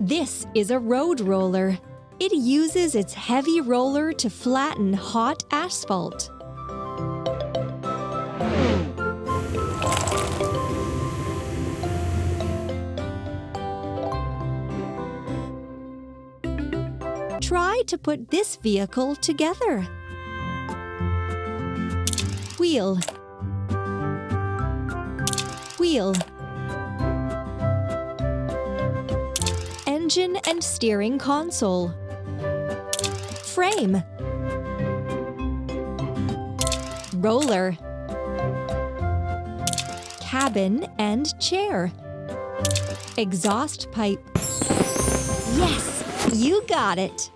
This is a road roller. It uses its heavy roller to flatten hot asphalt. Try to put this vehicle together. Wheel, wheel. Engine and steering console. Frame. Roller. Cabin and chair. Exhaust pipe. Yes, you got it!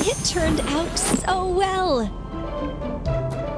It turned out so well!